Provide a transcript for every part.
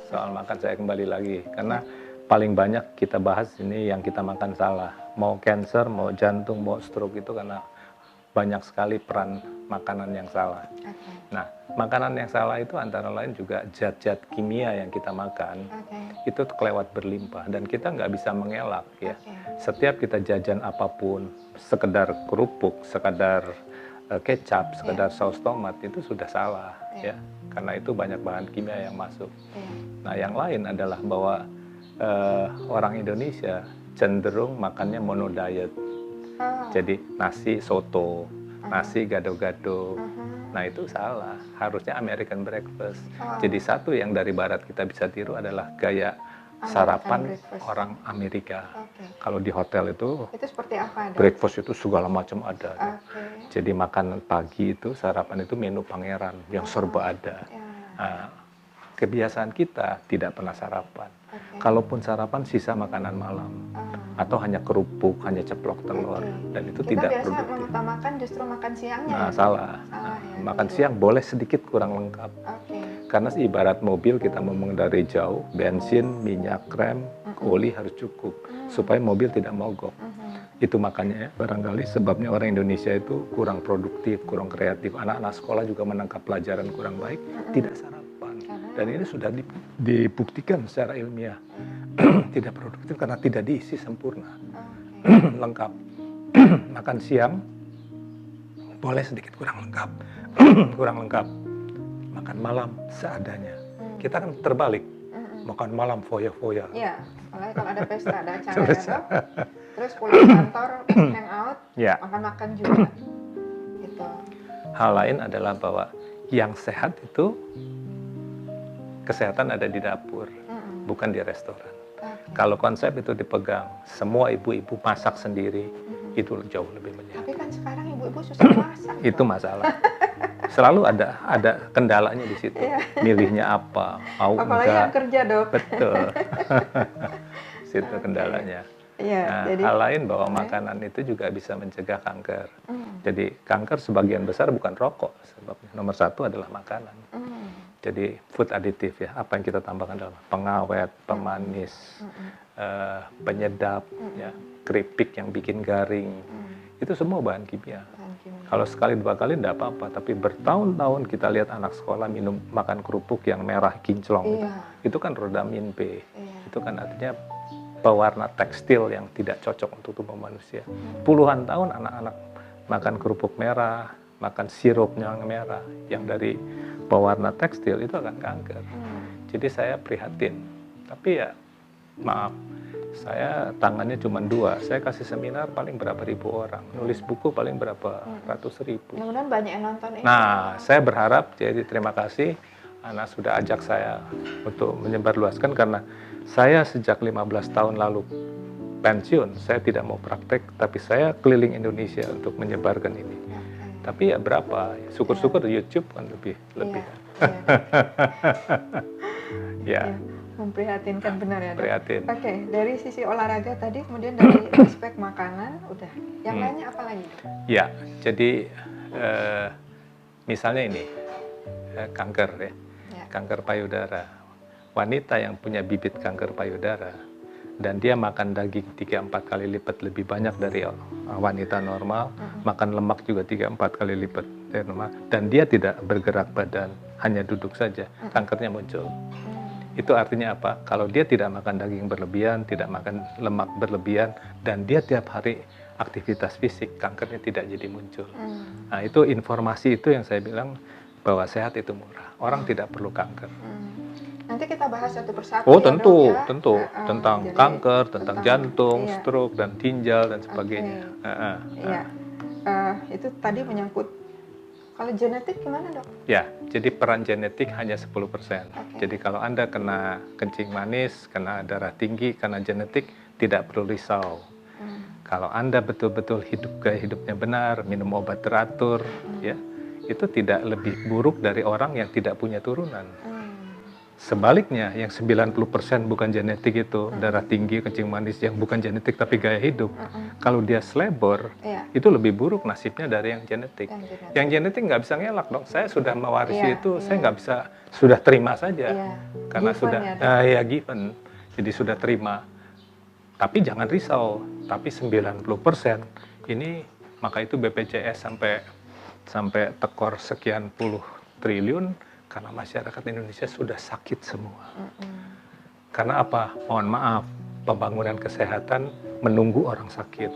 soal makan saya kembali lagi karena paling banyak kita bahas ini yang kita makan salah. Mau cancer, mau jantung, mau stroke itu karena banyak sekali peran makanan yang salah. Nah, makanan yang salah itu antara lain juga zat-zat kimia yang kita makan. Itu kelewat berlimpah dan kita nggak bisa mengelak ya. Setiap kita jajan apapun, sekedar kerupuk, sekedar kecap, sekedar saus tomat itu sudah salah ya. Karena itu banyak bahan kimia yang masuk. Nah, yang lain adalah bahwa orang Indonesia cenderung makannya mono diet. Jadi nasi soto, nasi gado-gado. Nah itu salah, harusnya American breakfast. Jadi satu yang dari barat kita bisa tiru adalah gaya sarapan orang Amerika. Kalau di hotel itu seperti apa? Breakfast itu segala macam ada. Jadi makan pagi itu, sarapan itu menu pangeran yang serba ada. Nah, kebiasaan kita tidak pernah sarapan. Kalaupun sarapan sisa makanan malam atau hanya kerupuk, hanya ceplok telur dan itu kita tidak biasa produktif. mengutamakan justru makan siangnya. Nah, salah. Makan siang boleh sedikit kurang lengkap. Karena ibarat mobil kita mau mengendarai jauh, bensin, minyak, rem, oli harus cukup supaya mobil tidak mogok. Itu makanya barangkali sebabnya orang Indonesia itu kurang produktif, kurang kreatif. Anak-anak sekolah juga menangkap pelajaran kurang baik, tidak sarapan. Dan ini sudah dibuktikan secara ilmiah. Tidak produktif karena tidak diisi sempurna. Lengkap. Makan siang boleh sedikit kurang lengkap. Kurang lengkap. Makan malam seadanya. Kita kan terbalik. Makan malam foya-foya. Iya, kalau ada pesta, ada acara ya dok. Terus pulang kantor, hangout, makan-makan juga. Gitu. Hal lain adalah bahwa yang sehat itu kesehatan ada di dapur, bukan di restoran. Kalau konsep itu dipegang, semua ibu-ibu masak sendiri, itu jauh lebih menyehat. Tapi kan sekarang ibu-ibu susah masak. Itu masalah. Selalu ada kendalanya di situ. Milihnya apa, mau apalagi enggak. Yang kerja dok. Betul. Situ kendalanya. Nah, jadi, hal lain bahwa makanan itu juga bisa mencegah kanker. Jadi kanker sebagian besar bukan rokok, sebabnya nomor satu adalah makanan. Jadi food additive ya, apa yang kita tambahkan dalam pengawet, pemanis, penyedap, ya, keripik yang bikin garing, itu semua bahan kimia. Kalau sekali dua kali tidak apa-apa, tapi bertahun-tahun kita lihat anak sekolah makan kerupuk yang merah kinclong, itu kan rodamin B, itu kan artinya pewarna tekstil yang tidak cocok untuk tubuh manusia. Puluhan tahun anak-anak makan kerupuk merah, makan sirup yang merah, yang dari pewarna tekstil itu akan kanker. Jadi saya prihatin. Tapi ya maaf, saya tangannya cuma 2. Saya kasih seminar paling berapa ribu orang, nulis buku paling berapa ratus ribu. Mudah-mudahan banyak yang nonton ini. Nah, saya berharap, jadi terima kasih Ana sudah ajak saya untuk menyebarluaskan karena saya sejak 15 tahun lalu pensiun, saya tidak mau praktek, tapi saya keliling Indonesia untuk menyebarkan ini. Tapi ya berapa? Syukur-syukur YouTube kan lebih. Ya. Memprihatinkan benar ya dok. Prihatin. Oke, dari sisi olahraga tadi, kemudian dari aspek makanan, udah. Yang lainnya apa lagi dok? Ya, jadi misalnya ini kanker ya, kanker payudara. Wanita yang punya bibit kanker payudara dan dia makan daging 3-4 kali lipat lebih banyak dari wanita normal, makan lemak juga 3-4 kali lipat dari normal, dan dia tidak bergerak badan, hanya duduk saja, kankernya muncul. Itu artinya apa? Kalau dia tidak makan daging berlebihan, tidak makan lemak berlebihan, dan dia tiap hari aktivitas fisik, kankernya tidak jadi muncul. Nah, itu informasi itu yang saya bilang bahwa sehat itu murah. Orang tidak perlu kanker. Nanti kita bahas satu persatu. Oh, tentu, ya, tentu. Tentang jadi, kanker, tentang jantung, stroke, dan ginjal, dan sebagainya. Itu tadi menyangkut, kalau genetik gimana dok? Ya, jadi peran genetik hanya 10%. Jadi kalau Anda kena kencing manis, kena darah tinggi, karena genetik, tidak perlu risau. Kalau Anda betul-betul gaya hidupnya benar, minum obat teratur, ya, itu tidak lebih buruk dari orang yang tidak punya turunan. Sebaliknya, yang 90% bukan genetik itu, darah tinggi, kencing manis, yang bukan genetik tapi gaya hidup, kalau dia slebor, itu lebih buruk nasibnya dari yang genetik. Yang genetik nggak bisa ngelak dong, saya sudah mewarisi itu, saya nggak bisa, sudah terima saja. Karena given sudah, given, jadi sudah terima. Tapi jangan risau, tapi 90% ini, maka itu BPJS sampai tekor sekian puluh triliun, karena masyarakat Indonesia sudah sakit semua. Karena apa? Mohon maaf, pembangunan kesehatan menunggu orang sakit.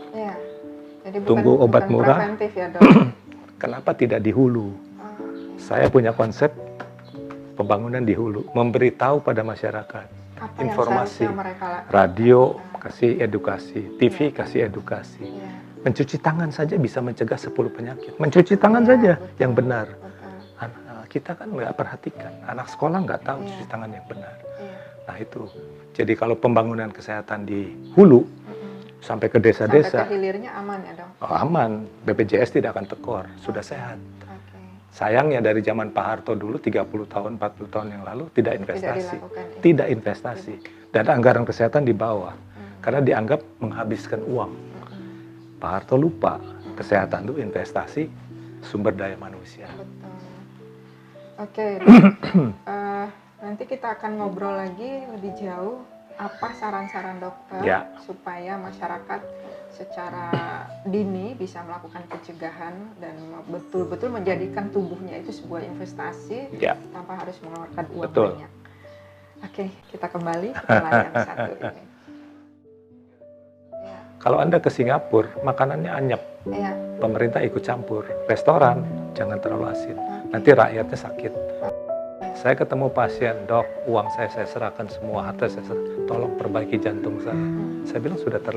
Jadi tunggu obat murah. Ya, Dok? Kenapa tidak di hulu? Saya punya konsep pembangunan di hulu, memberitahu pada masyarakat apa informasi, radio kasih edukasi, TV kasih edukasi. Mencuci tangan saja bisa mencegah 10 penyakit. Mencuci tangan saja yang benar. Kita kan nggak perhatikan, anak sekolah nggak tahu cuci tangan yang benar. Nah itu, jadi kalau pembangunan kesehatan di hulu, sampai ke desa-desa, sampai ke hilirnya aman ya dong? Oh, aman, BPJS tidak akan tekor, sudah sehat. Sayangnya dari zaman Pak Harto dulu, 30 tahun, 40 tahun yang lalu, tidak investasi. Tidak investasi. Dan anggaran kesehatan di bawah, karena dianggap menghabiskan uang. Pak Harto lupa, kesehatan itu investasi sumber daya manusia. Oke, nanti kita akan ngobrol lagi lebih jauh, apa saran-saran dokter supaya masyarakat secara dini bisa melakukan pencegahan dan betul-betul menjadikan tubuhnya itu sebuah investasi tanpa harus mengeluarkan uang banyak. Oke, kita kembali ke layar satu ini. Kalau Anda ke Singapura, makanannya anyep. Pemerintah ikut campur. Restoran, jangan terlalu asin. Nanti rakyatnya sakit. Saya ketemu pasien, dok, uang saya serahkan semua, harta saya serahkan. Tolong perbaiki jantung saya. Saya bilang sudah terlalu.